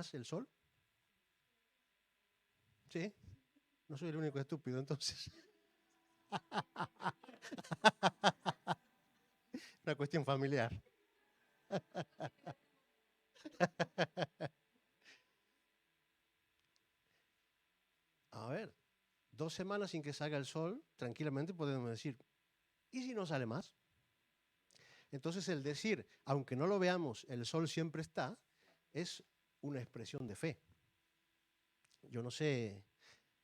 más el sol? Sí, no soy el único estúpido entonces. Una cuestión familiar. A ver, 2 semanas sin que salga el sol, tranquilamente podemos decir, ¿y si no sale más? Entonces el decir, aunque no lo veamos, el sol siempre está, es una expresión de fe. Yo no sé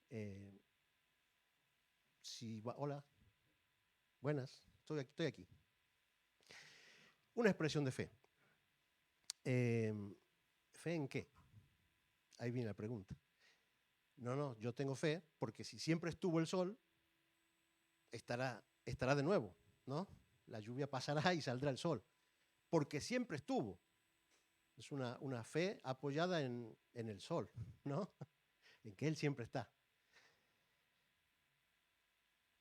eh, si... Hola, buenas, estoy aquí. Una expresión de fe. ¿Fe en qué? Ahí viene la pregunta. No, yo tengo fe porque si siempre estuvo el sol, estará de nuevo, ¿no? La lluvia pasará y saldrá el sol, porque siempre estuvo. Es una fe apoyada en el sol, ¿no? En que Él siempre está.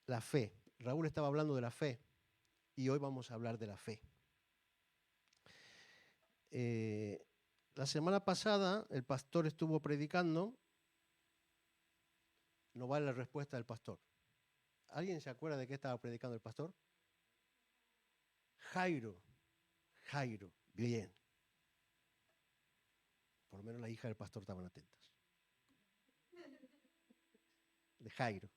La fe. Raúl estaba hablando de la fe y hoy vamos a hablar de la fe. La semana pasada el pastor estuvo predicando. No vale la respuesta del pastor. ¿Alguien se acuerda de qué estaba predicando el pastor? Jairo. Jairo. Bien. Por lo menos la hija del pastor estaban atentas. De Jairo.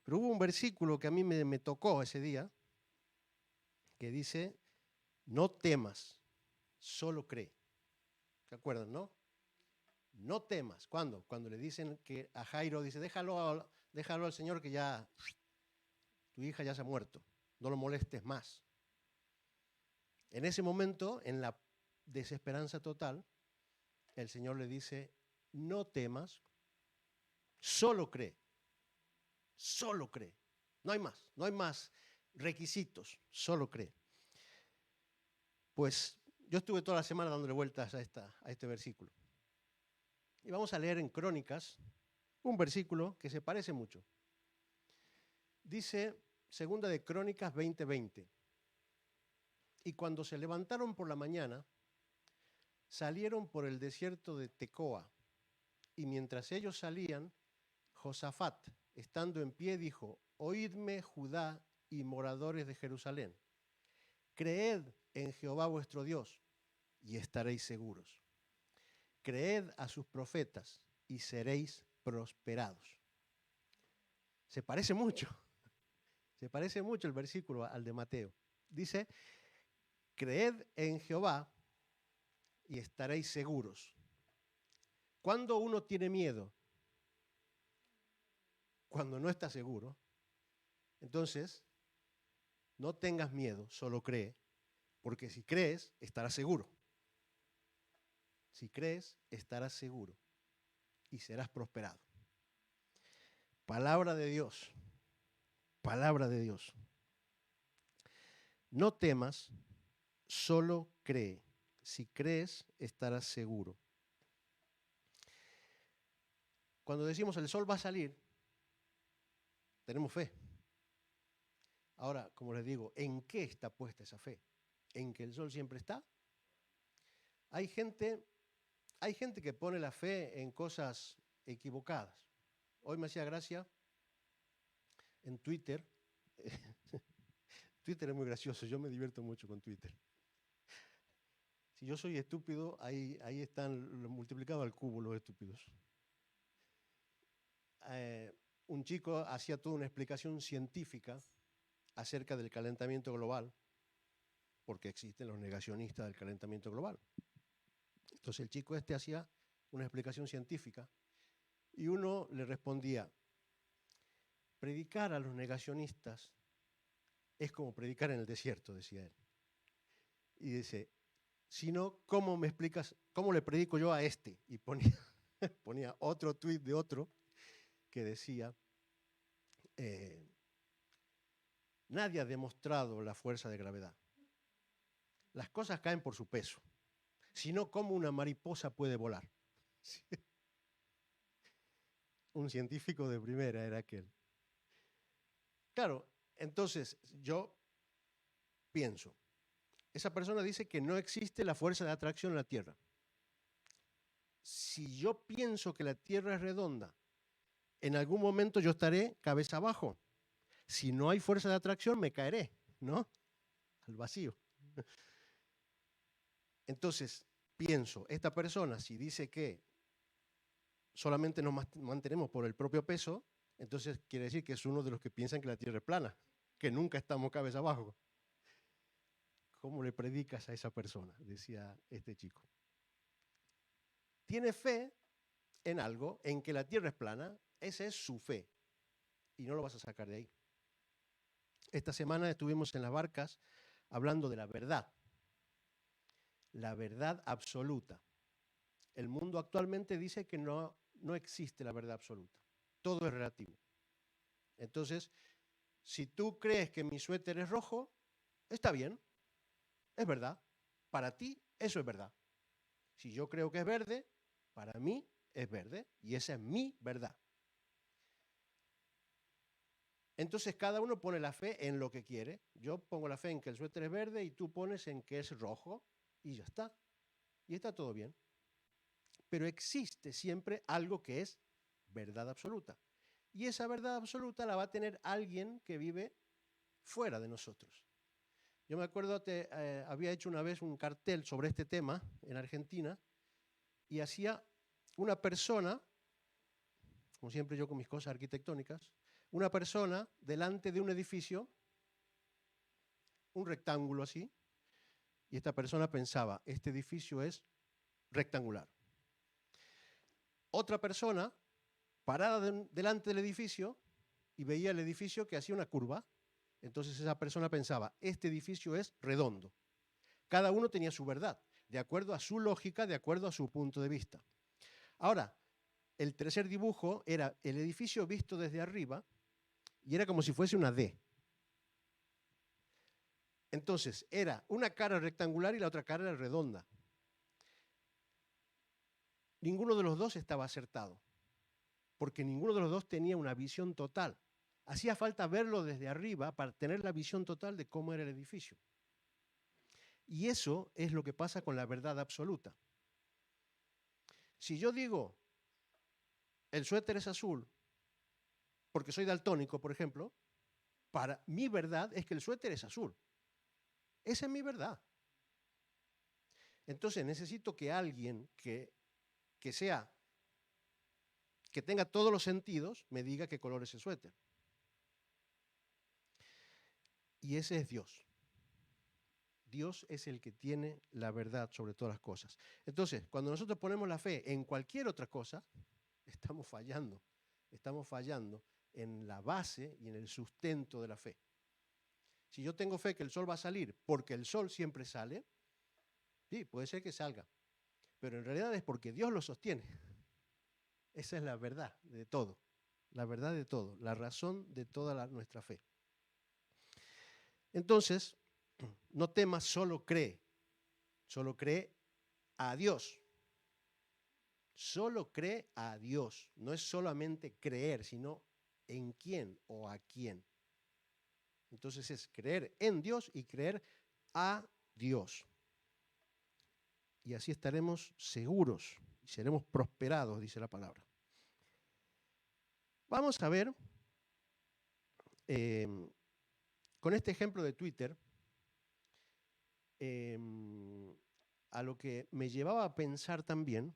Pero hubo un versículo que a mí me tocó ese día, que dice, no temas, solo cree. ¿Se acuerdan, no? No temas. ¿Cuándo? Cuando le dicen que a Jairo, dice, déjalo al Señor que ya, tu hija ya se ha muerto, no lo molestes más. En ese momento, en la desesperanza total, el Señor le dice, no temas, solo cree. Solo cree. No hay más requisitos, solo cree. Pues yo estuve toda la semana dándole vueltas a este versículo. Y vamos a leer en Crónicas un versículo que se parece mucho. Dice, segunda de Crónicas 20:20. Y cuando se levantaron por la mañana, salieron por el desierto de Tecoa. Y mientras ellos salían, Josafat, estando en pie, dijo, oídme, Judá y moradores de Jerusalén. Creed en Jehová vuestro Dios y estaréis seguros. Creed a sus profetas y seréis prosperados. Se parece mucho el versículo al de Mateo. Dice, creed en Jehová y estaréis seguros. ¿Cuándo uno tiene miedo? Cuando no está seguro. Entonces, no tengas miedo, solo cree, porque si crees, estarás seguro. Si crees, estarás seguro y serás prosperado. Palabra de Dios. Palabra de Dios. No temas, solo cree. Si crees, estarás seguro. Cuando decimos el sol va a salir, tenemos fe. Ahora, como les digo, ¿en qué está puesta esa fe? ¿En que el sol siempre está? Hay gente que pone la fe en cosas equivocadas. Hoy me hacía gracia en Twitter. Twitter es muy gracioso, yo me divierto mucho con Twitter. Si yo soy estúpido, ahí están multiplicados al cubo los estúpidos. Un chico hacía toda una explicación científica acerca del calentamiento global, porque existen los negacionistas del calentamiento global. Entonces el chico hacía una explicación científica y uno le respondía, predicar a los negacionistas es como predicar en el desierto, decía él. Y dice, si no, ¿cómo me explicas, cómo le predico yo a este? Y ponía otro tuit de otro que decía, nadie ha demostrado la fuerza de gravedad. Las cosas caen por su peso. Si no, ¿cómo una mariposa puede volar? Sí. Un científico de primera era aquel. Claro, entonces yo pienso, esa persona dice que no existe la fuerza de atracción en la Tierra. si yo pienso que la Tierra es redonda, en algún momento yo estaré cabeza abajo. Si no hay fuerza de atracción, me caeré, ¿no? Al vacío. Entonces, pienso, esta persona, si dice que solamente nos mantenemos por el propio peso, entonces quiere decir que es uno de los que piensan que la Tierra es plana, que nunca estamos cabeza abajo. ¿Cómo le predicas a esa persona? Decía este chico. Tiene fe en algo, en que la Tierra es plana, esa es su fe, y no lo vas a sacar de ahí. Esta semana estuvimos en las barcas hablando de la verdad absoluta. El mundo actualmente dice que no existe la verdad absoluta, todo es relativo. Entonces, si tú crees que mi suéter es rojo, está bien, es verdad. Para ti, eso es verdad. Si yo creo que es verde, para mí es verde y esa es mi verdad. Entonces cada uno pone la fe en lo que quiere. Yo pongo la fe en que el suéter es verde y tú pones en que es rojo y ya está. Y está todo bien. Pero existe siempre algo que es verdad absoluta. Y esa verdad absoluta la va a tener alguien que vive fuera de nosotros. Yo me acuerdo que había hecho una vez un cartel sobre este tema en Argentina y hacía una persona, como siempre yo con mis cosas arquitectónicas, una persona delante de un edificio, un rectángulo así, y esta persona pensaba, este edificio es rectangular. Otra persona parada delante del edificio y veía el edificio que hacía una curva, entonces esa persona pensaba, este edificio es redondo. Cada uno tenía su verdad, de acuerdo a su lógica, de acuerdo a su punto de vista. Ahora, el tercer dibujo era el edificio visto desde arriba y era como si fuese una D. Entonces, era una cara rectangular y la otra cara era redonda. Ninguno de los dos estaba acertado, porque ninguno de los dos tenía una visión total. Hacía falta verlo desde arriba para tener la visión total de cómo era el edificio. Y eso es lo que pasa con la verdad absoluta. Si yo digo, el suéter es azul, porque soy daltónico, por ejemplo, para mi verdad es que el suéter es azul. Esa es mi verdad. Entonces necesito que alguien que tenga todos los sentidos me diga qué color es el suéter. Y ese es Dios. Dios es el que tiene la verdad sobre todas las cosas. Entonces, cuando nosotros ponemos la fe en cualquier otra cosa, estamos fallando. Estamos fallando en la base y en el sustento de la fe. Si yo tengo fe que el sol va a salir porque el sol siempre sale, sí, puede ser que salga. Pero en realidad es porque Dios lo sostiene. Esa es la verdad de todo. La verdad de todo. La razón de toda nuestra fe. Entonces, no temas, solo cree. Solo cree a Dios. Solo cree a Dios. No es solamente creer, sino en quién o a quién. Entonces es creer en Dios y creer a Dios. Y así estaremos seguros y seremos prosperados, dice la palabra. Vamos a ver, con este ejemplo de Twitter, a lo que me llevaba a pensar también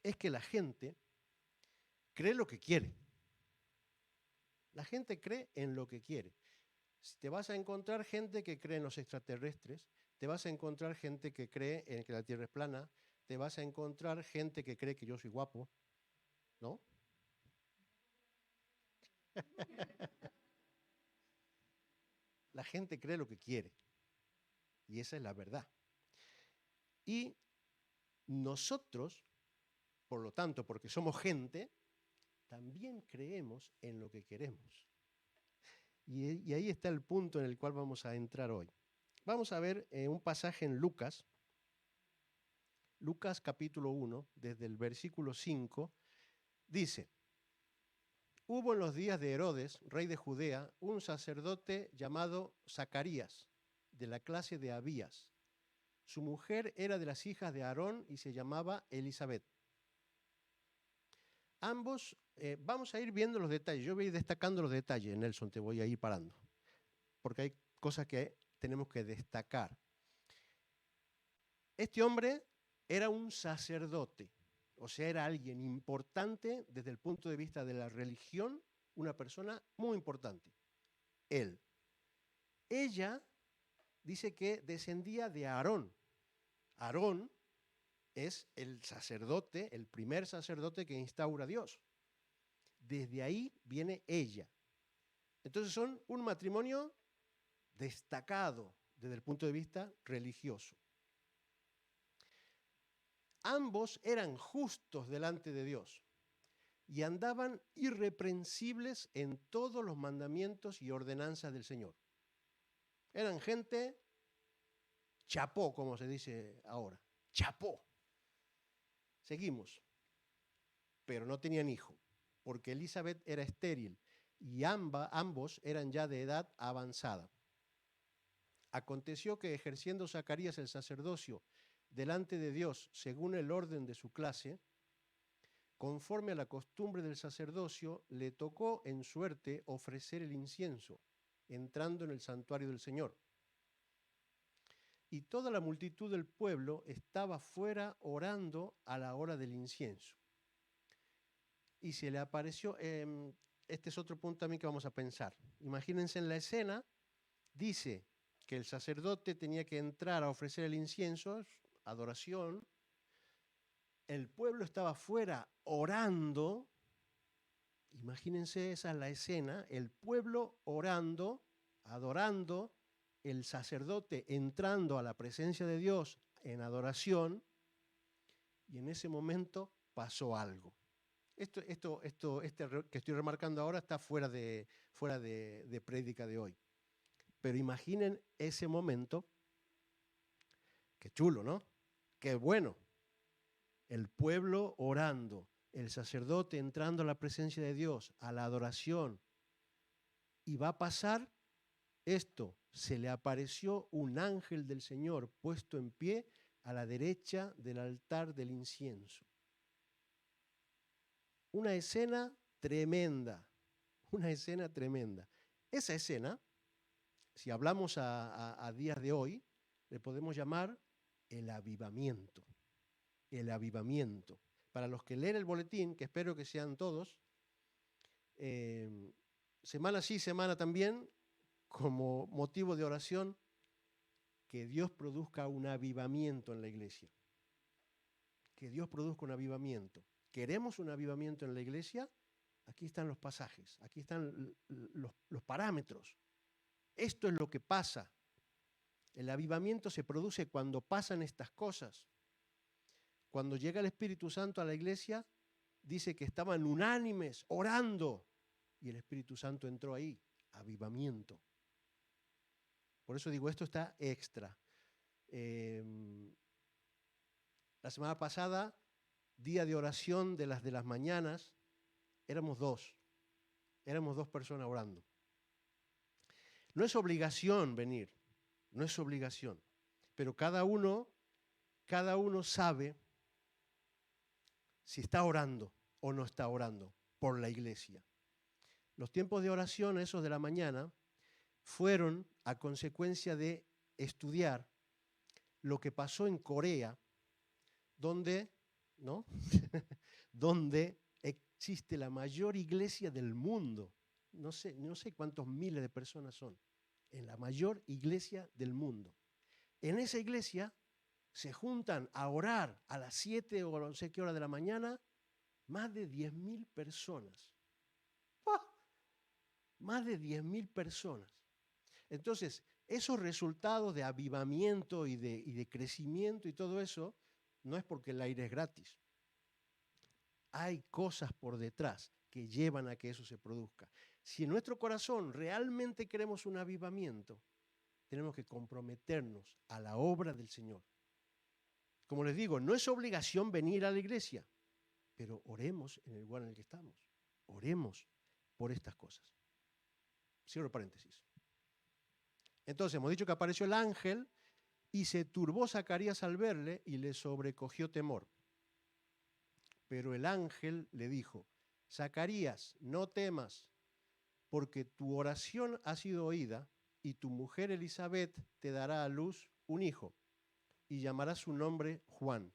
es que la gente cree lo que quiere. La gente cree en lo que quiere. Te vas a encontrar gente que cree en los extraterrestres, te vas a encontrar gente que cree en que la Tierra es plana, te vas a encontrar gente que cree que yo soy guapo, ¿no? La gente cree lo que quiere. Y esa es la verdad. Y nosotros, por lo tanto, porque somos gente, también creemos en lo que queremos. Y ahí está el punto en el cual vamos a entrar hoy. Vamos a ver un pasaje en Lucas, Lucas capítulo 1, desde el versículo 5, dice, hubo en los días de Herodes, rey de Judea, un sacerdote llamado Zacarías, de la clase de Abías. Su mujer era de las hijas de Aarón y se llamaba Elisabet. Ambos, vamos a ir viendo los detalles. Yo voy a ir destacando los detalles, Nelson, te voy a ir parando. Porque hay cosas que tenemos que destacar. Este hombre era un sacerdote, o sea, era alguien importante desde el punto de vista de la religión, una persona muy importante. Él. Ella dice que descendía de Aarón. Aarón es el sacerdote, el primer sacerdote que instaura a Dios. Desde ahí viene ella. Entonces son un matrimonio destacado desde el punto de vista religioso. Ambos eran justos delante de Dios y andaban irreprensibles en todos los mandamientos y ordenanzas del Señor. Eran gente chapó, como se dice ahora, chapó. Seguimos, pero no tenían hijo, porque Elisabet era estéril y ambos eran ya de edad avanzada. Aconteció que ejerciendo Zacarías el sacerdocio delante de Dios según el orden de su clase, conforme a la costumbre del sacerdocio, le tocó en suerte ofrecer el incienso, entrando en el santuario del Señor. Y toda la multitud del pueblo estaba fuera orando a la hora del incienso. Y se le apareció, este es otro punto también que vamos a pensar. Imagínense en la escena, dice que el sacerdote tenía que entrar a ofrecer el incienso, adoración. El pueblo estaba afuera orando. Imagínense, esa es la escena, el pueblo orando, adorando, el sacerdote entrando a la presencia de Dios en adoración, y en ese momento pasó algo. Este que estoy remarcando ahora está fuera de prédica de hoy. Pero imaginen ese momento. Qué chulo, ¿no? Qué bueno. El pueblo orando, el sacerdote entrando a la presencia de Dios, a la adoración. Y va a pasar esto. Se le apareció un ángel del Señor puesto en pie a la derecha del altar del incienso. Una escena tremenda. Una escena tremenda. Esa escena, si hablamos a días de hoy, le podemos llamar el avivamiento. El avivamiento. Para los que leen el boletín, que espero que sean todos, semana sí, semana también, como motivo de oración, que Dios produzca un avivamiento en la iglesia. Que Dios produzca un avivamiento. ¿Queremos un avivamiento en la iglesia? Aquí están los pasajes, aquí están los parámetros. Esto es lo que pasa. El avivamiento se produce cuando pasan estas cosas. Cuando llega el Espíritu Santo a la iglesia, dice que estaban unánimes, orando, y el Espíritu Santo entró ahí, avivamiento. Por eso digo, esto está extra. La semana pasada, día de oración de las mañanas, éramos dos personas orando. No es obligación venir, no es obligación, pero cada uno sabe si está orando o no está orando por la iglesia. Los tiempos de oración, esos de la mañana, fueron a consecuencia de estudiar lo que pasó en Corea, donde, ¿no? donde existe la mayor iglesia del mundo. No sé cuántos miles de personas son. En la mayor iglesia del mundo. En esa iglesia se juntan a orar a las 7 o no sé qué hora de la mañana más de 10.000 personas. ¡Oh! Más de 10.000 personas. Entonces, esos resultados de avivamiento y de crecimiento y todo eso, no es porque el aire es gratis. Hay cosas por detrás que llevan a que eso se produzca. Si en nuestro corazón realmente queremos un avivamiento, tenemos que comprometernos a la obra del Señor. Como les digo, no es obligación venir a la iglesia, pero oremos en el lugar en el que estamos. Oremos por estas cosas. Cierro paréntesis. Entonces, hemos dicho que apareció el ángel, Y se turbó Zacarías al verle y le sobrecogió temor. Pero el ángel le dijo: Zacarías, no temas, porque tu oración ha sido oída, y tu mujer Elizabeth te dará a luz un hijo, y llamará su nombre Juan.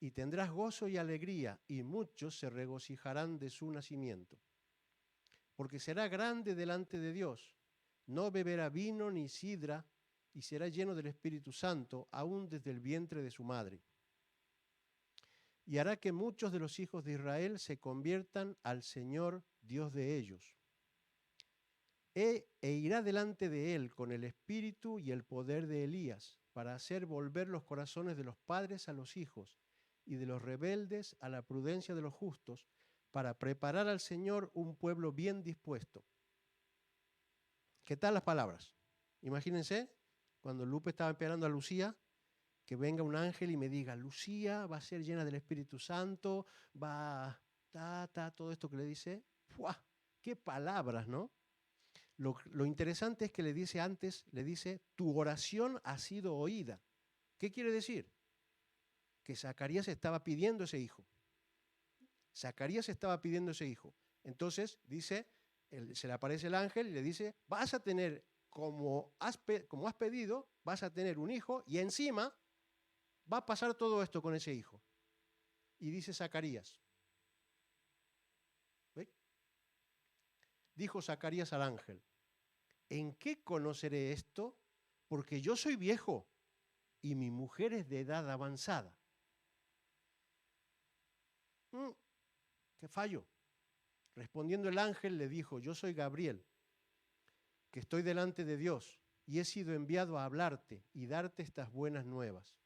Y tendrás gozo y alegría, y muchos se regocijarán de su nacimiento. Porque será grande delante de Dios, no beberá vino ni sidra, y será lleno del Espíritu Santo, aún desde el vientre de su madre. Y hará que muchos de los hijos de Israel se conviertan al Señor, Dios de ellos. E irá delante de él con el espíritu y el poder de Elías, para hacer volver los corazones de los padres a los hijos, y de los rebeldes a la prudencia de los justos, para preparar al Señor un pueblo bien dispuesto. ¿Qué tal las palabras? Imagínense, cuando Lupe estaba esperando a Lucía, que venga un ángel y me diga: Lucía va a ser llena del Espíritu Santo, va, todo esto que le dice. ¡Fua! ¡Qué palabras!, ¿no? Lo interesante es que le dice antes, le dice: tu oración ha sido oída. ¿Qué quiere decir? Que Zacarías estaba pidiendo ese hijo. Zacarías estaba pidiendo ese hijo. Entonces dice, se le aparece el ángel y le dice: vas a tener, como has pedido, vas a tener un hijo, y encima va a pasar todo esto con ese hijo. Y dice Zacarías, ¿ve? Dijo Zacarías al ángel: ¿en qué conoceré esto? Porque yo soy viejo y mi mujer es de edad avanzada. ¿Qué fallo? Respondiendo el ángel le dijo: yo soy Gabriel, que estoy delante de Dios, y he sido enviado a hablarte y darte estas buenas nuevas.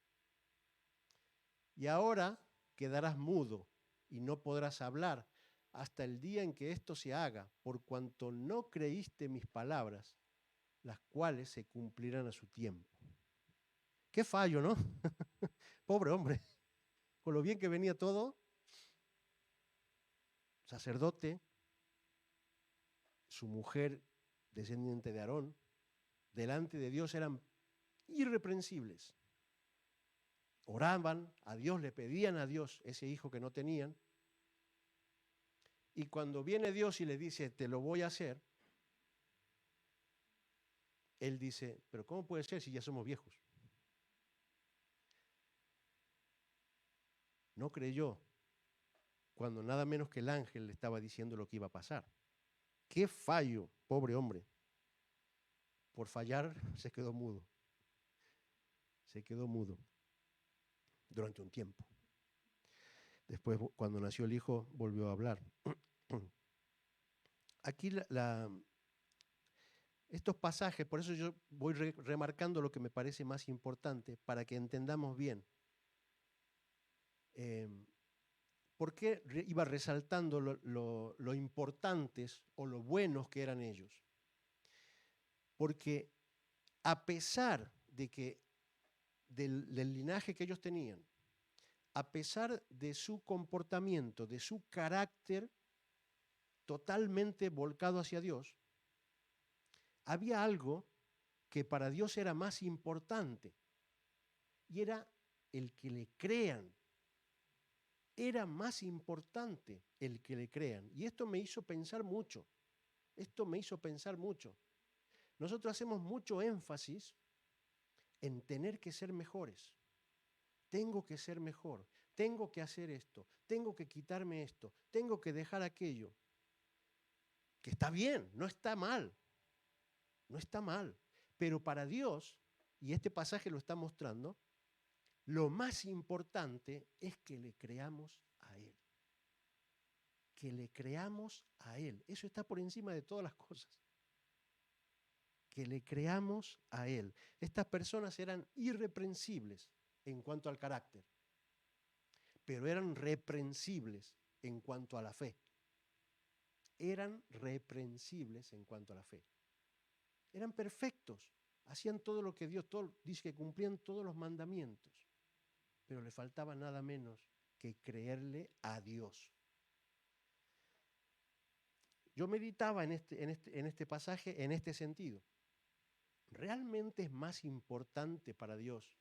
Y ahora quedarás mudo y no podrás hablar hasta el día en que esto se haga, por cuanto no creíste mis palabras, las cuales se cumplirán a su tiempo. Qué fallo, ¿no? Pobre hombre, con lo bien que venía todo, sacerdote, su mujer descendiente de Aarón, delante de Dios eran irreprensibles. Oraban a Dios, le pedían a Dios ese hijo que no tenían. Y cuando viene Dios y le dice: te lo voy a hacer, él dice: pero ¿cómo puede ser si ya somos viejos? No creyó cuando nada menos que el ángel le estaba diciendo lo que iba a pasar. Qué fallo, pobre hombre. Por fallar se quedó mudo. Se quedó mudo durante un tiempo. Después, cuando nació el hijo, volvió a hablar. Aquí estos pasajes, por eso yo voy remarcando lo que me parece más importante, para que entendamos bien por qué iba resaltando lo importantes o lo buenos que eran ellos. Porque a pesar de que del linaje que ellos tenían, a pesar de su comportamiento, de su carácter totalmente volcado hacia Dios, había algo que para Dios era más importante, y era el que le crean. Era más importante el que le crean. Y esto me hizo pensar mucho. Nosotros hacemos mucho énfasis en tener que ser mejores. Tengo que ser mejor, tengo que hacer esto, tengo que quitarme esto, tengo que dejar aquello. Que está bien, no está mal. No está mal. Pero para Dios, y este pasaje lo está mostrando, lo más importante es que le creamos a Él. Que le creamos a Él. Eso está por encima de todas las cosas. Que le creamos a Él. Estas personas eran irreprensibles en cuanto al carácter, pero eran reprensibles en cuanto a la fe. Eran reprensibles en cuanto a la fe. Eran perfectos, hacían todo lo que Dios, dice que cumplían todos los mandamientos, pero le faltaba nada menos que creerle a Dios. Yo meditaba en este pasaje en este sentido. ¿realmente es más importante para Dios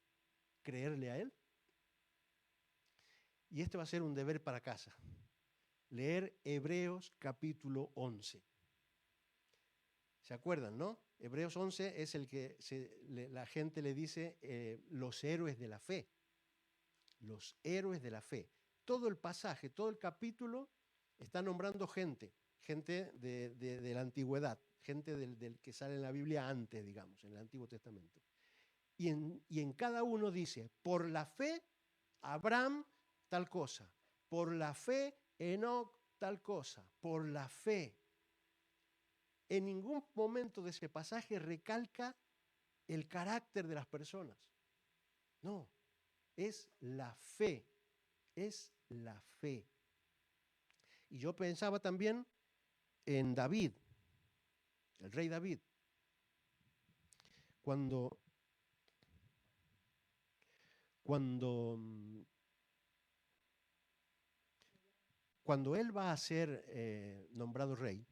creerle a Él? Y este va a ser un deber para casa. Leer Hebreos capítulo 11. ¿Se acuerdan, no? Hebreos 11 es el que la gente le dice los héroes de la fe. Los héroes de la fe. Todo el pasaje, todo el capítulo está nombrando gente de la antigüedad, gente del que sale en la Biblia antes, digamos, en el Antiguo Testamento. Y en cada uno dice, por la fe, Abraham tal cosa, por la fe, Enoc tal cosa, por la fe. En ningún momento de ese pasaje recalca el carácter de las personas. No, es la fe, es la fe. Y yo pensaba también en David, el rey David, cuando él va a ser nombrado rey,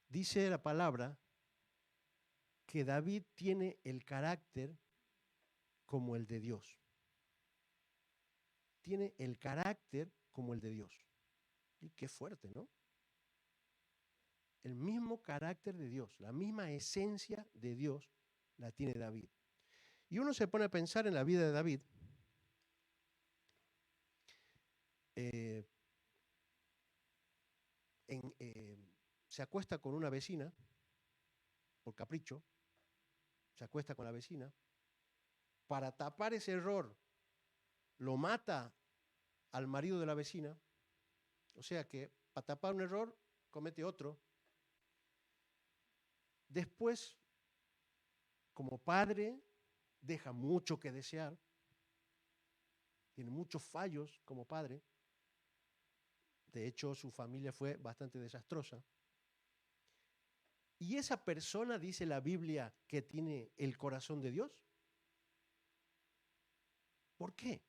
dice la palabra que David tiene el carácter como el de Dios. Tiene el carácter como el de Dios. Y qué fuerte, ¿no? El mismo carácter de Dios, la misma esencia de Dios la tiene David. Y uno se pone a pensar en la vida de David. Se acuesta con una vecina, por capricho, se acuesta con la vecina. Para tapar ese error, lo mata al marido de la vecina. O sea que para tapar un error, comete otro. Después, como padre, deja mucho que desear. Tiene muchos fallos como padre. De hecho, su familia fue bastante desastrosa. ¿Y esa persona, dice la Biblia, que tiene el corazón de Dios? ¿Por qué?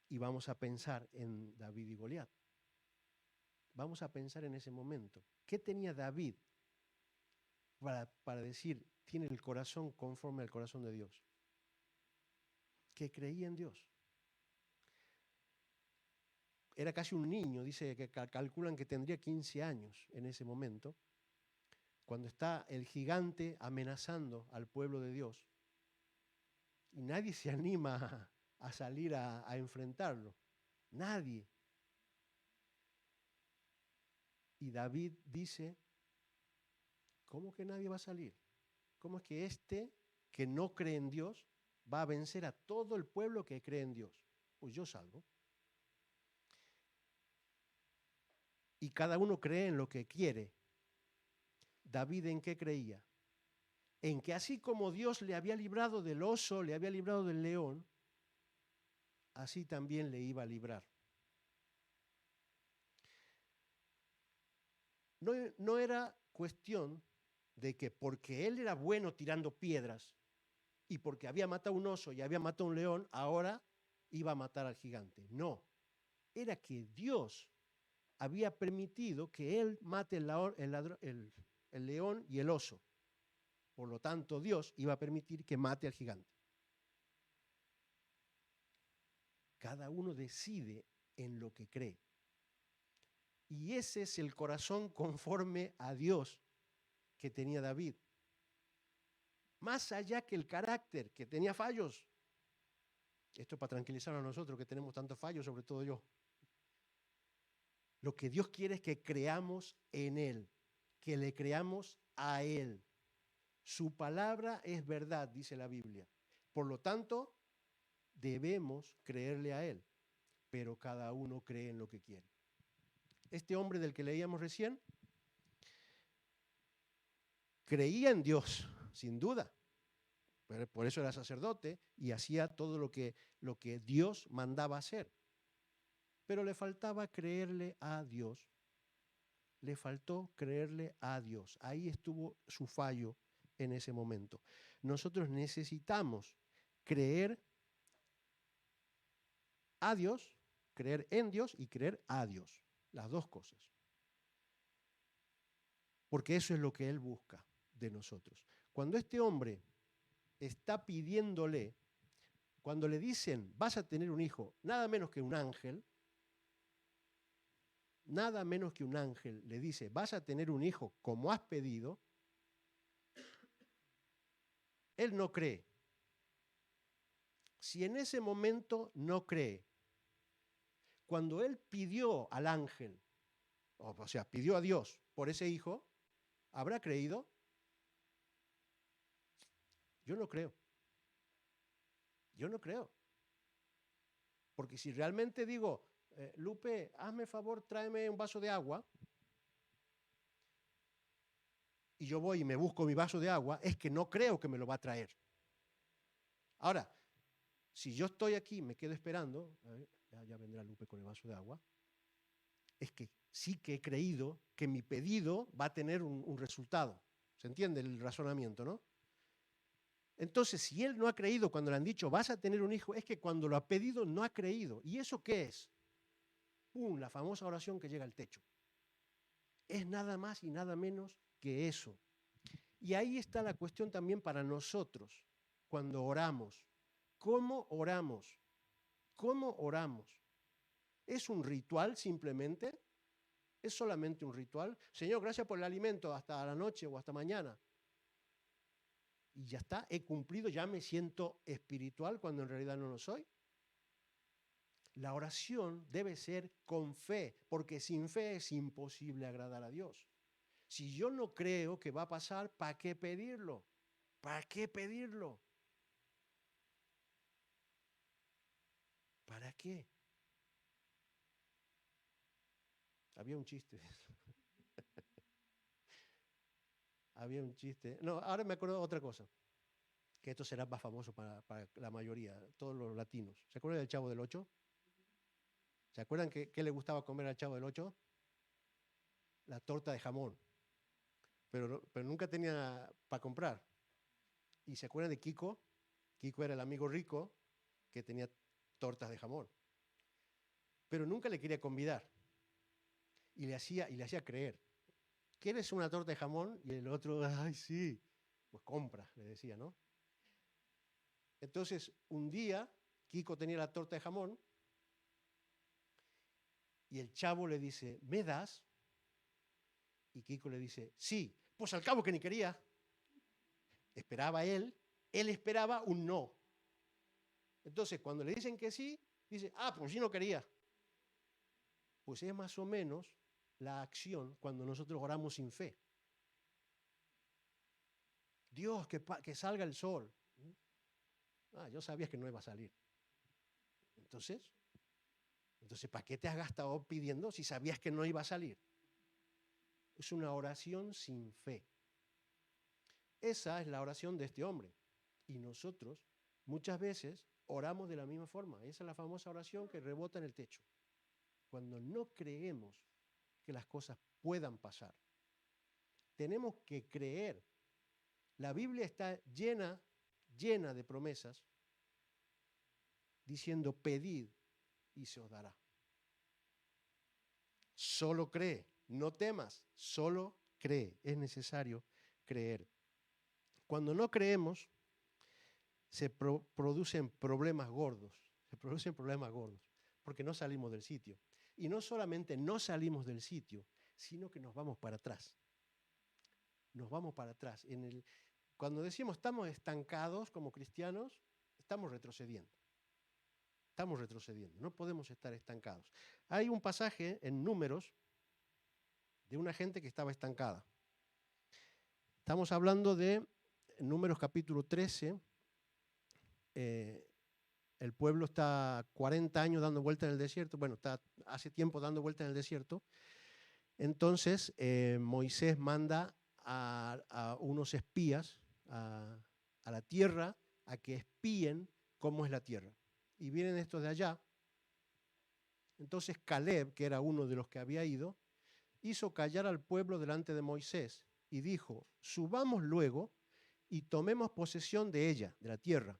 Y vamos a pensar en David y Goliat. Vamos a pensar en ese momento. ¿Qué tenía David para decir, tiene el corazón conforme al corazón de Dios? Que creía en Dios. Era casi un niño, dice que calculan que tendría 15 años en ese momento, cuando está el gigante amenazando al pueblo de Dios. Y nadie se anima a salir a enfrentarlo. Nadie. Y David dice, ¿cómo que nadie va a salir? ¿Cómo es que este que no cree en Dios va a vencer a todo el pueblo que cree en Dios? Pues yo salgo. Y cada uno cree en lo que quiere. David, ¿en qué creía? En que así como Dios le había librado del oso, le había librado del león, así también le iba a librar. No era cuestión de que porque él era bueno tirando piedras y porque había matado un oso y había matado un león, ahora iba a matar al gigante. No, era que Dios había permitido que él mate el león y el oso. Por lo tanto, Dios iba a permitir que mate al gigante. Cada uno decide en lo que cree. Y ese es el corazón conforme a Dios que tenía David. Más allá que el carácter, que tenía fallos. Esto es para tranquilizar a nosotros que tenemos tantos fallos, sobre todo yo. Lo que Dios quiere es que creamos en Él, que le creamos a Él. Su palabra es verdad, dice la Biblia. Por lo tanto, debemos creerle a Él, pero cada uno cree en lo que quiere. Este hombre del que leíamos recién creía en Dios, sin duda. Por eso era sacerdote y hacía todo lo que Dios mandaba hacer. Pero le faltaba creerle a Dios. Le faltó creerle a Dios. Ahí estuvo su fallo en ese momento. Nosotros necesitamos creer a Dios, creer en Dios y creer a Dios. Las dos cosas. porque eso es lo que Él busca de nosotros. Cuando este hombre está pidiéndole, cuando le dicen, vas a tener un hijo, nada menos que un ángel, le dice, vas a tener un hijo como has pedido, él no cree. Si en ese momento no cree, cuando él pidió al ángel, o sea, pidió a Dios por ese hijo, ¿habrá creído? Yo no creo. Yo no creo. Porque si realmente digo, Lupe, hazme favor, tráeme un vaso de agua, y yo voy y me busco mi vaso de agua, es que no creo que me lo va a traer. Ahora, si yo estoy aquí, me quedo esperando, a ver, ya vendrá Lupe con el vaso de agua, es que sí que he creído que mi pedido va a tener un resultado. ¿Se entiende el razonamiento, no? Entonces, si él no ha creído cuando le han dicho, vas a tener un hijo, es que cuando lo ha pedido no ha creído. ¿Y eso qué es? ¡Pum! La famosa oración que llega al techo. Es nada más y nada menos que eso. Y ahí está la cuestión también para nosotros, cuando oramos. ¿Cómo oramos? ¿Cómo oramos? ¿Es un ritual simplemente? ¿Es solamente un ritual? Señor, gracias por el alimento hasta la noche o hasta mañana. Y ya está, he cumplido, ya me siento espiritual cuando en realidad no lo soy. La oración debe ser con fe, porque sin fe es imposible agradar a Dios. Si yo no creo que va a pasar, ¿para qué pedirlo? ¿Para qué pedirlo? ¿Para qué? Había un chiste. Había un chiste. No, ahora me acuerdo de otra cosa, que esto será más famoso para la mayoría, todos los latinos. ¿Se acuerdan del Chavo del Ocho? ¿Se acuerdan qué le gustaba comer al Chavo del Ocho? La torta de jamón. Pero nunca tenía para comprar. ¿Y se acuerdan de Kiko? Kiko era el amigo rico que tenía tortas de jamón. Pero nunca le quería convidar. Y le hacía creer. ¿Quieres una torta de jamón? Y el otro, ay, sí. Pues compra, le decía, ¿no? Entonces, un día, Kiko tenía la torta de jamón y el chavo le dice, ¿me das? Y Kiko le dice, sí. Pues al cabo que ni quería. Esperaba él esperaba un no. Entonces, cuando le dicen que sí, dice, pues sí no quería. Pues es más o menos la acción cuando nosotros oramos sin fe. Dios, que salga el sol. Yo sabía que no iba a salir. Entonces, ¿para qué te has gastado pidiendo si sabías que no iba a salir? Es una oración sin fe. Esa es la oración de este hombre. Y nosotros muchas veces oramos de la misma forma. Esa es la famosa oración que rebota en el techo. Cuando no creemos que las cosas puedan pasar. Tenemos que creer. La Biblia está llena de promesas diciendo, pedid y se os dará. Solo cree, no temas, solo cree. Es necesario creer. Cuando no creemos, se producen problemas gordos. Porque no salimos del sitio. Y no solamente no salimos del sitio, sino que nos vamos para atrás. Nos vamos para atrás. Cuando decimos estamos estancados como cristianos, estamos retrocediendo. Estamos retrocediendo, no podemos estar estancados. Hay un pasaje en Números de una gente que estaba estancada. Estamos hablando de Números capítulo 13. El pueblo está 40 años dando vuelta en el desierto. Bueno, está hace tiempo dando vuelta en el desierto. Entonces, Moisés manda a unos espías a la tierra a que espíen cómo es la tierra. Y vienen estos de allá. Entonces Caleb, que era uno de los que había ido, hizo callar al pueblo delante de Moisés y dijo, subamos luego y tomemos posesión de ella, de la tierra,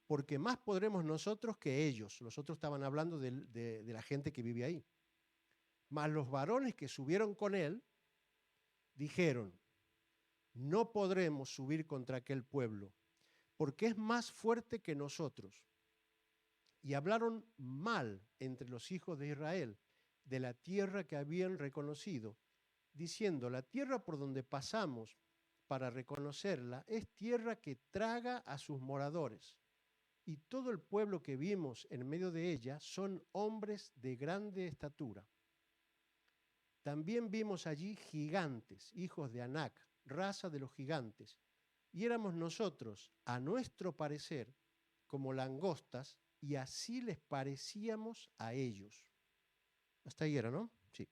porque más podremos nosotros que ellos. Los otros estaban hablando de la gente que vive ahí. Mas los varones que subieron con él dijeron, no podremos subir contra aquel pueblo, porque es más fuerte que nosotros. Y hablaron mal entre los hijos de Israel de la tierra que habían reconocido, diciendo, la tierra por donde pasamos para reconocerla es tierra que traga a sus moradores. Y todo el pueblo que vimos en medio de ella son hombres de grande estatura. También vimos allí gigantes, hijos de Anac, raza de los gigantes, y éramos nosotros, a nuestro parecer, como langostas, y así les parecíamos a ellos. Hasta ahí era, ¿no? Sí.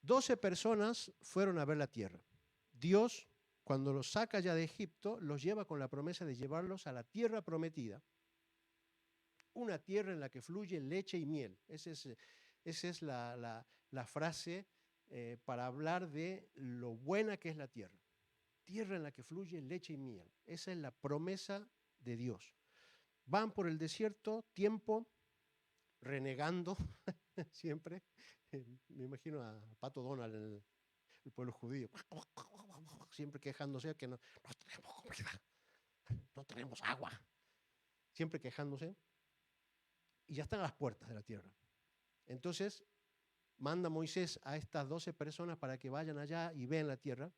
12 personas fueron a ver la tierra. Dios, cuando los saca ya de Egipto, los lleva con la promesa de llevarlos a la tierra prometida, una tierra en la que fluye leche y miel. Esa es la frase para hablar de lo buena que es la tierra. Tierra en la que fluye leche y miel. Esa es la promesa de Dios. Van por el desierto, tiempo, renegando siempre. Me imagino a Pato Donald en el pueblo judío, siempre quejándose que no tenemos comida, no tenemos agua, siempre quejándose. Y ya están a las puertas de la tierra. Entonces manda Moisés a estas 12 personas para que vayan allá y vean la tierra,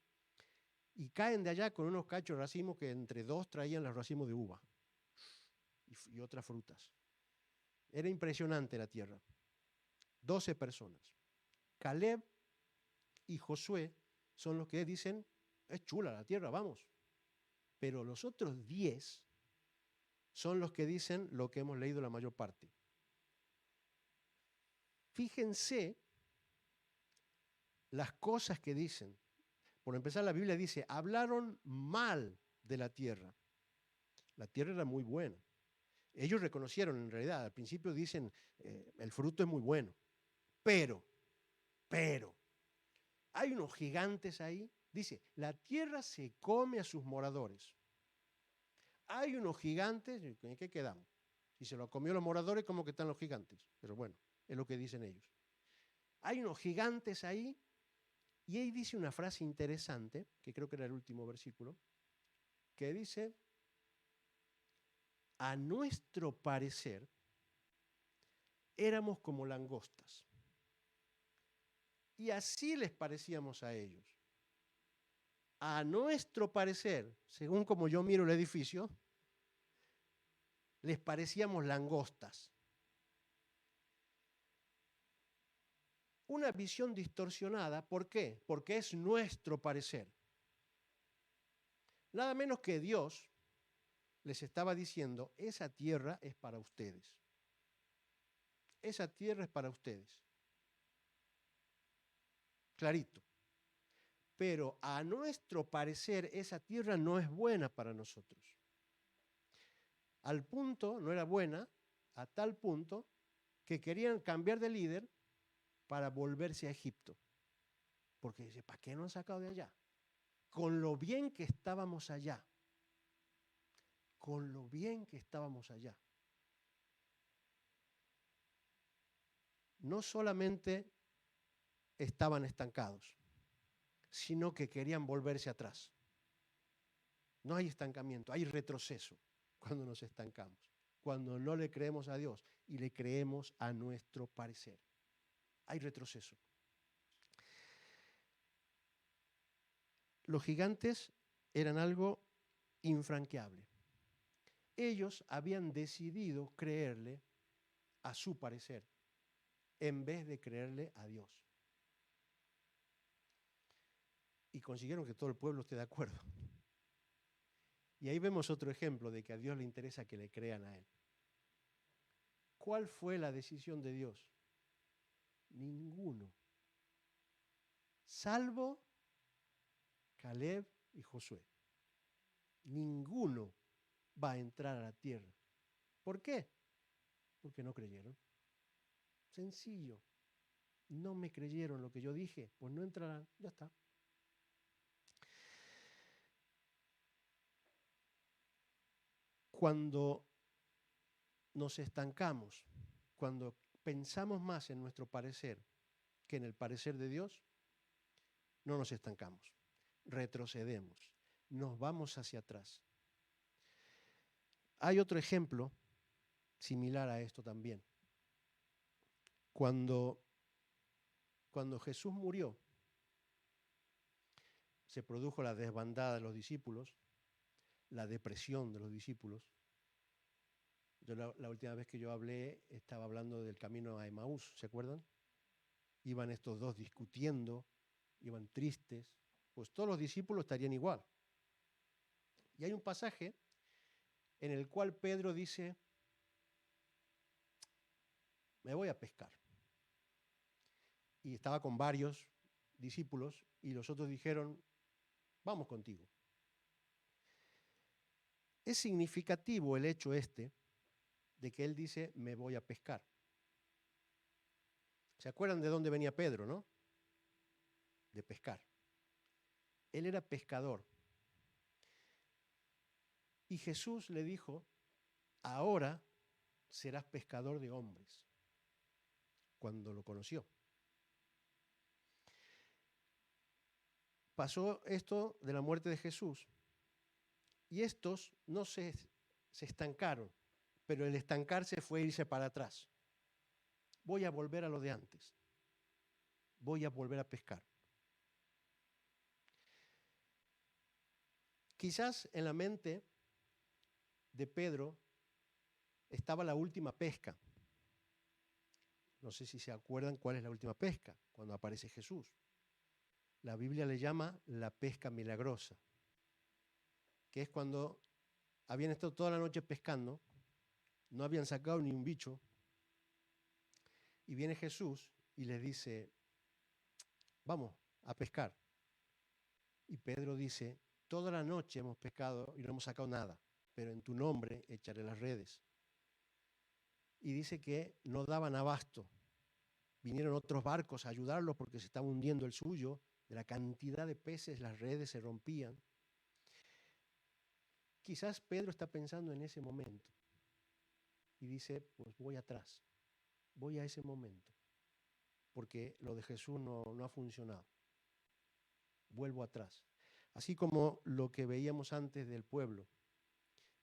y caen de allá con unos cachos de racimos que entre dos traían los racimos de uva y otras frutas. Era impresionante la tierra. 12 personas. Caleb y Josué son los que dicen, es chula la tierra, vamos. Pero los otros 10 son los que dicen lo que hemos leído la mayor parte. Fíjense las cosas que dicen. Por empezar, la Biblia dice, hablaron mal de la tierra. La tierra era muy buena. Ellos reconocieron en realidad, al principio dicen, el fruto es muy bueno. Pero, hay unos gigantes ahí. Dice, la tierra se come a sus moradores. Hay unos gigantes, ¿en qué quedamos? Si se lo comió los moradores, ¿cómo que están los gigantes? Pero bueno, es lo que dicen ellos. Hay unos gigantes ahí, y ahí dice una frase interesante, que creo que era el último versículo, que dice, a nuestro parecer, éramos como langostas. Y así les parecíamos a ellos. A nuestro parecer, según como yo miro el edificio, les parecíamos langostas. Una visión distorsionada, ¿por qué? Porque es nuestro parecer. Nada menos que Dios les estaba diciendo, esa tierra es para ustedes. Esa tierra es para ustedes. Clarito. Pero a nuestro parecer esa tierra no es buena para nosotros. Al punto, no era buena, a tal punto que querían cambiar de líder para volverse a Egipto. Porque dice, ¿para qué nos han sacado de allá? Con lo bien que estábamos allá. Con lo bien que estábamos allá. No solamente estaban estancados, sino que querían volverse atrás. No hay estancamiento, hay retroceso cuando nos estancamos, cuando no le creemos a Dios y le creemos a nuestro parecer. Hay retroceso. Los gigantes eran algo infranqueable. Ellos habían decidido creerle a su parecer en vez de creerle a Dios. Y consiguieron que todo el pueblo esté de acuerdo. Y ahí vemos otro ejemplo de que a Dios le interesa que le crean a Él. ¿Cuál fue la decisión de Dios? Ninguno. Salvo Caleb y Josué. Ninguno va a entrar a la tierra. ¿Por qué? Porque no creyeron. Sencillo. No me creyeron lo que yo dije, pues no entrarán. Ya está. Cuando nos estancamos, cuando pensamos más en nuestro parecer que en el parecer de Dios, no nos estancamos, retrocedemos, nos vamos hacia atrás. Hay otro ejemplo similar a esto también. Cuando Jesús murió, se produjo la desbandada de los discípulos, la depresión de los discípulos. La última vez que yo hablé, estaba hablando del camino a Emaús, ¿se acuerdan? Iban estos dos discutiendo, iban tristes, pues todos los discípulos estarían igual. Y hay un pasaje en el cual Pedro dice, me voy a pescar. Y estaba con varios discípulos y los otros dijeron, vamos contigo. Es significativo el hecho de que él dice, me voy a pescar. ¿Se acuerdan de dónde venía Pedro, no? De pescar. Él era pescador. Y Jesús le dijo, ahora serás pescador de hombres, cuando lo conoció. Pasó esto de la muerte de Jesús y estos no se estancaron, pero el estancarse fue irse para atrás. Voy a volver a lo de antes. Voy a volver a pescar. Quizás en la mente de Pedro estaba la última pesca. No sé si se acuerdan cuál es la última pesca, cuando aparece Jesús. La Biblia le llama la pesca milagrosa, que es cuando habían estado toda la noche pescando, no habían sacado ni un bicho, y viene Jesús y les dice, vamos a pescar. Y Pedro dice, toda la noche hemos pescado y no hemos sacado nada, pero en tu nombre echaré las redes. Y dice que no daban abasto. Vinieron otros barcos a ayudarlos porque se estaba hundiendo el suyo. De la cantidad de peces, las redes se rompían. Quizás Pedro está pensando en ese momento y dice, pues voy atrás, voy a ese momento, porque lo de Jesús no ha funcionado. Vuelvo atrás. Así como lo que veíamos antes del pueblo.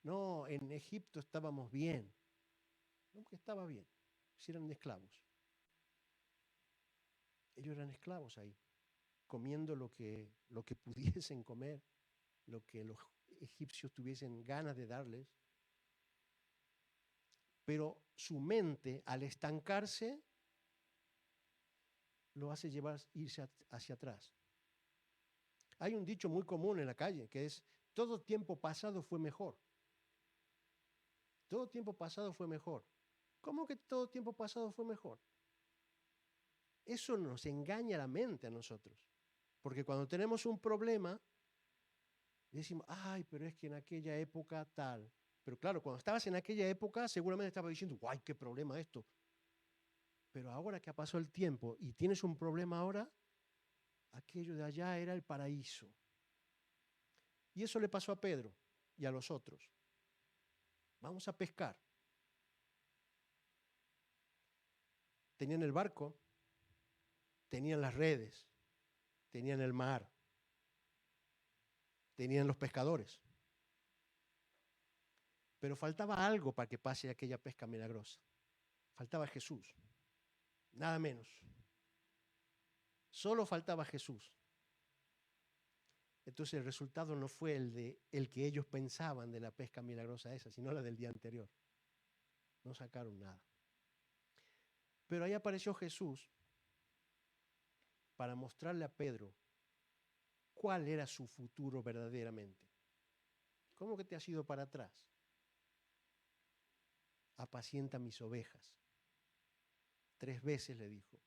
No, en Egipto estábamos bien. No, que estaba bien, si eran esclavos. Ellos eran esclavos ahí, comiendo lo que pudiesen comer, lo que los egipcios tuviesen ganas de darles. Pero su mente, al estancarse, lo hace irse hacia atrás. Hay un dicho muy común en la calle que es, todo tiempo pasado fue mejor. Todo tiempo pasado fue mejor. ¿Cómo que todo tiempo pasado fue mejor? Eso nos engaña la mente a nosotros. Porque cuando tenemos un problema, decimos, ay, pero es que en aquella época tal. Pero claro, cuando estabas en aquella época, seguramente estabas diciendo, guay, qué problema esto. Pero ahora que ha pasado el tiempo y tienes un problema ahora, aquello de allá era el paraíso. Y eso le pasó a Pedro y a los otros. Vamos a pescar. Tenían el barco, tenían las redes, tenían el mar, tenían los pescadores. Pero faltaba algo para que pase aquella pesca milagrosa. Faltaba Jesús, nada menos. Solo faltaba Jesús. Entonces el resultado no fue el que ellos pensaban de la pesca milagrosa esa, sino la del día anterior. No sacaron nada. Pero ahí apareció Jesús para mostrarle a Pedro cuál era su futuro verdaderamente. ¿Cómo que te has ido para atrás? Apacienta mis ovejas. 3 veces le dijo,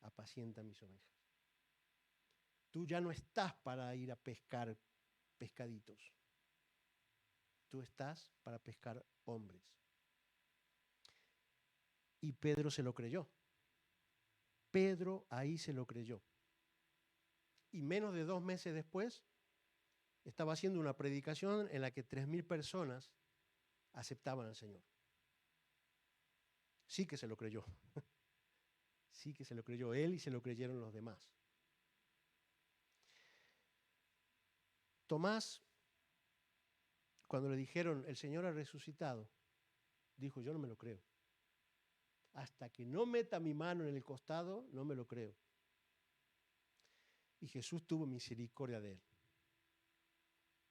apacienta mis ovejas. Tú ya no estás para ir a pescar pescaditos. Tú estás para pescar hombres. Y Pedro se lo creyó. Pedro ahí se lo creyó. Y menos de 2 meses después, estaba haciendo una predicación en la que 3,000 personas aceptaban al Señor. Sí que se lo creyó. Sí que se lo creyó él y se lo creyeron los demás. Tomás, cuando le dijeron, el Señor ha resucitado, dijo, yo no me lo creo. Hasta que no meta mi mano en el costado, no me lo creo. Y Jesús tuvo misericordia de él.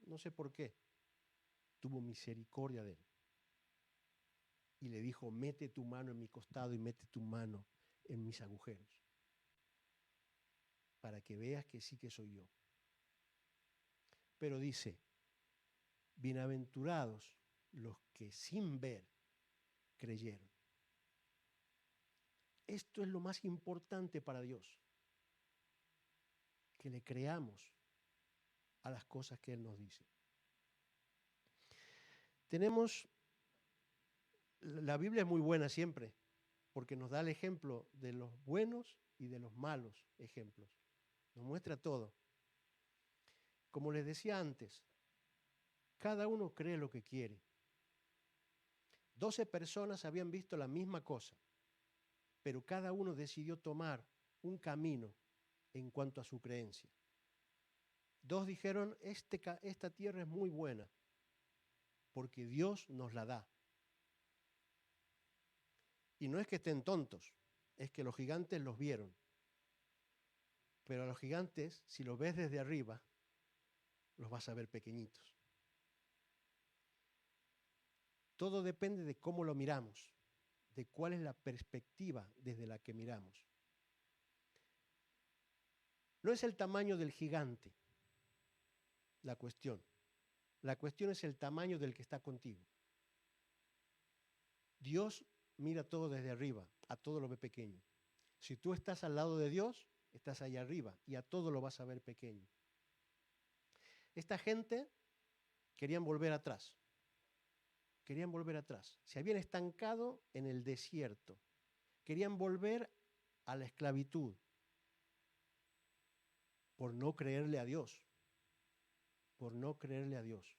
No sé por qué, tuvo misericordia de él. Y le dijo, mete tu mano en mi costado y mete tu mano en mis agujeros, para que veas que sí que soy yo. Pero dice, bienaventurados los que sin ver creyeron. Esto es lo más importante para Dios, que le creamos a las cosas que Él nos dice. La Biblia es muy buena siempre, porque nos da el ejemplo de los buenos y de los malos ejemplos. Nos muestra todo. Como les decía antes, cada uno cree lo que quiere. 12 personas habían visto la misma cosa, pero cada uno decidió tomar un camino en cuanto a su creencia. 2 dijeron, esta tierra es muy buena, porque Dios nos la da. Y no es que estén tontos, es que los gigantes los vieron. Pero a los gigantes, si los ves desde arriba, los vas a ver pequeñitos. Todo depende de cómo lo miramos, de cuál es la perspectiva desde la que miramos. No es el tamaño del gigante la cuestión. La cuestión es el tamaño del que está contigo. Dios mira todo desde arriba, a todo lo ve pequeño. Si tú estás al lado de Dios, estás allá arriba y a todo lo vas a ver pequeño. Esta gente querían volver atrás. Querían volver atrás. Se habían estancado en el desierto. Querían volver a la esclavitud por no creerle a Dios. Por no creerle a Dios.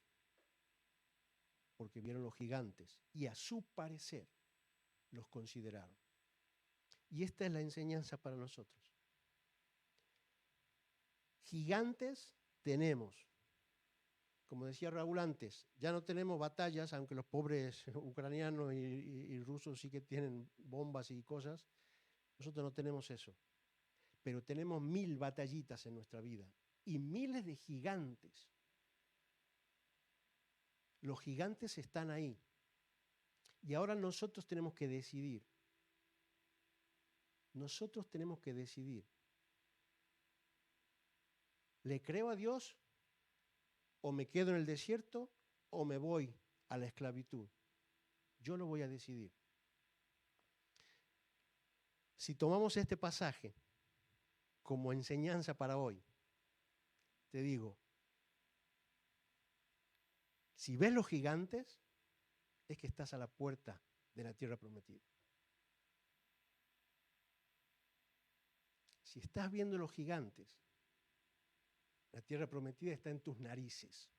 Porque vieron los gigantes y a su parecer los consideraron. Y esta es la enseñanza para nosotros. Gigantes tenemos. Como decía Raúl antes, ya no tenemos batallas, aunque los pobres ucranianos y rusos sí que tienen bombas y cosas. Nosotros no tenemos eso. Pero tenemos 1000 batallitas en nuestra vida y miles de gigantes. Los gigantes están ahí. Y ahora nosotros tenemos que decidir. Nosotros tenemos que decidir. ¿Le creo a Dios o me quedo en el desierto o me voy a la esclavitud? Yo lo voy a decidir. Si tomamos este pasaje como enseñanza para hoy, te digo, si ves los gigantes, es que estás a la puerta de la tierra prometida. Si estás viendo los gigantes, la tierra prometida está en tus narices.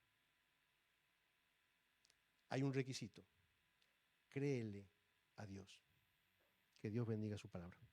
Hay un requisito. Créele a Dios. Que Dios bendiga su palabra.